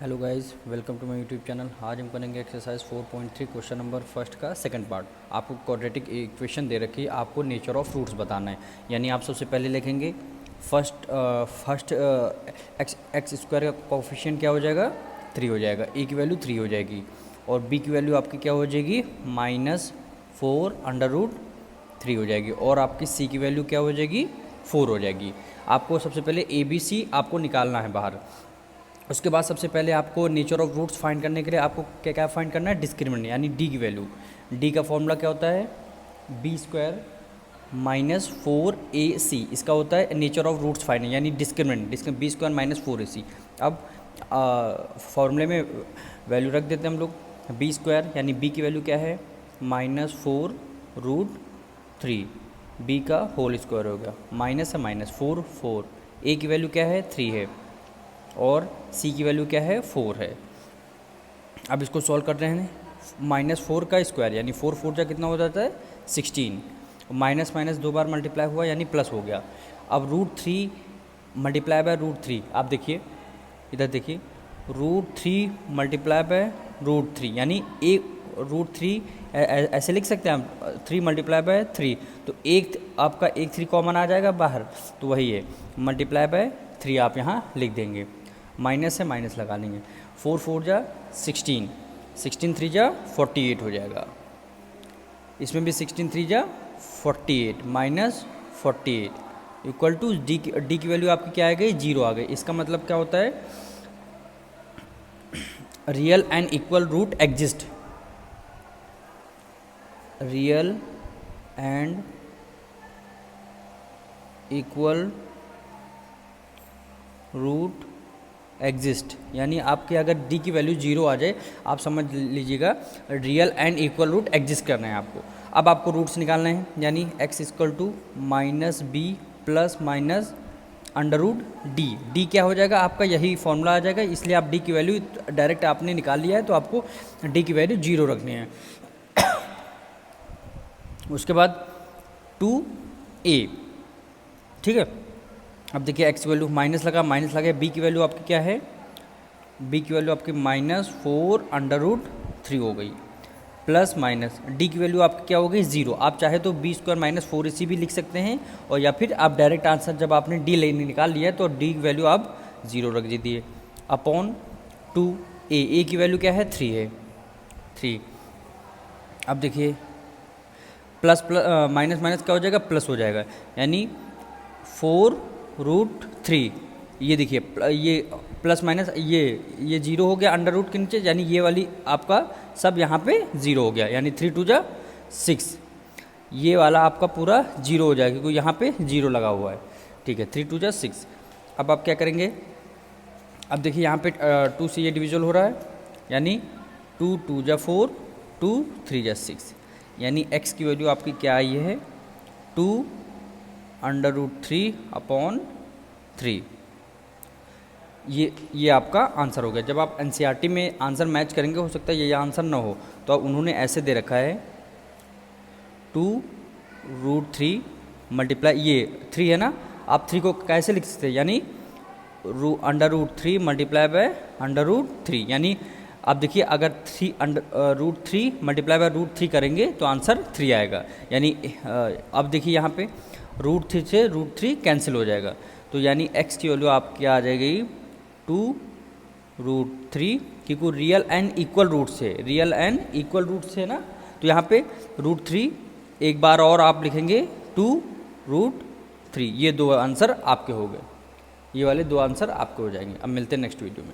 Hello guys, welcome to my YouTube channel. आज हम करेंगे एक्सरसाइज 4.3 क्वेश्चन नंबर फर्स्ट का सेकंड पार्ट। आपको क्वाड्रेटिक इक्वेशन दे रखी है, आपको नेचर ऑफ रूट्स बताना है। यानी आप सबसे पहले लिखेंगे फर्स्ट एक्स स्क्वायर का कोफिशिएंट क्या हो जाएगा, 3 हो जाएगा। ए की वैल्यू 3 हो जाएगी और बी की वैल्यू आपकी क्या हो जाएगी, -4√3 हो जाएगी और आपकी सी की वैल्यू क्या हो जाएगी, 4 हो जाएगी। आपको सबसे पहले ए बी सी आपको निकालना है बाहर। उसके बाद सबसे पहले आपको नेचर ऑफ रूट्स फाइंड करने के लिए आपको क्या क्या फाइंड करना है, डिस्क्रिमिनेंट यानी डी की वैल्यू। डी का फॉर्मूला क्या होता है, b² -4ac। इसका होता है नेचर ऑफ रूट्स फाइंड यानी डिस्क्रिमिनेंट b² -4ac। अब फॉर्मूले में वैल्यू रख देते हैं हम लोग। b² यानी b की वैल्यू क्या है, -4√3। b का होल स्क्वायर हो गया, माइनस है -4 4। a की वैल्यू क्या है, 3 है और c की वैल्यू क्या है, 4 है। अब इसको सॉल्व कर रहे हैं। -4 का स्क्वायर यानी 4 4 जा कितना हो जाता है, 16। माइनस माइनस 2 बार मल्टीप्लाई हुआ यानी प्लस हो गया। अब √3 मल्टीप्लाई बाय √3, आप देखिए इधर देखिए, √3 मल्टीप्लाई बाय √3 यानी √3 ऐसे लिख सकते हैं हम, 3 मल्टीप्लाई बाय 3। तो एक आपका 3 कॉमन आ जाएगा बाहर, तो वही है मल्टीप्लाई बाय 3 आप यहाँ लिख देंगे। माइनस है माइनस लगा लेंगे। 4 4 जा 16, 16 3 जा 48 हो जाएगा। इसमें भी 16 3 जा 48 -48 इक्वल टू डी की वैल्यू आपकी क्या आ गई, 0 आ गई। इसका मतलब क्या होता है, real and equal root exist. Real and equal root exist यानी आपके अगर डी की वैल्यू 0 आ जाए, आप समझ लीजिएगा real and equal root exist करना है आपको। अब आपको रूट्स निकालना है यानी x equal to -b plus minus √d। D क्या हो जाएगा आपका, यही फॉर्मूला आ जाएगा, इसलिए आप डी की वैल्यू डायरेक्ट आपने निकाल लिया है, तो आपको डी की वैल्यू 0 रखनी है। उसके बाद 2a, ठीक है। अब देखिए x की वैल्यू माइनस लगा b की वैल्यू आपकी क्या है, b की वैल्यू आपकी -4√3 हो गई, प्लस माइनस d की वैल्यू आपकी क्या हो गई, 0। आप चाहे तो b² -4ac भी लिख सकते हैं, और या फिर आप डायरेक्ट आंसर जब आपने d निकाल लिया है तो d की वैल्यू आप 0 रख दीजिए अपॉन 2a। की वैल्यू क्या है, 3 है, 3। अब देखिए प्लस माइनस माइनस क्या हो जाएगा, प्लस हो जाएगा, यानी 4√3। ये देखिए ये प्लस माइनस ये 0 हो गया अंडर रूट के नीचे, यानी ये वाली आपका सब यहाँ पे 0 हो गया, यानी 3 2 जा 6। ये वाला आपका पूरा 0 हो जाएगा क्योंकि यहाँ पे 0 लगा हुआ है, ठीक है। 3 2 जा 6। अब आप क्या करेंगे, अब देखिए यहाँ पे 2 से ये डिविजल हो रहा है, यानी 2 2 जा 4 2 3 जा 6, यानी x की वैल्यू आपकी क्या आई है, 2√3/3। ये आपका आंसर हो गया। जब आप एनसीईआरटी में आंसर मैच करेंगे, हो सकता है ये आंसर ना हो, तो अब उन्होंने ऐसे दे रखा है 2√3 मल्टीप्लाई ये 3 है ना, आप 3 को कैसे लिख सकते हैं, यानी √3 मल्टीप्लाई बाय √3, यानी आप देखिए अगर √3 मल्टीप्लाई बाय √3 करेंगे तो आंसर 3 आएगा। यानी अब देखिए यहाँ पे √3 से √3 कैंसिल हो जाएगा, तो यानी x की वैल्यू आपकी आ जाएगी 2√3, क्योंकि रियल एंड इक्वल रूट से ना, तो यहाँ पे √3 एक बार और आप लिखेंगे 2√3। ये 2 आंसर आपके हो गए, ये वाले 2 आंसर आपके हो जाएंगे। अब मिलते हैं नेक्स्ट वीडियो में।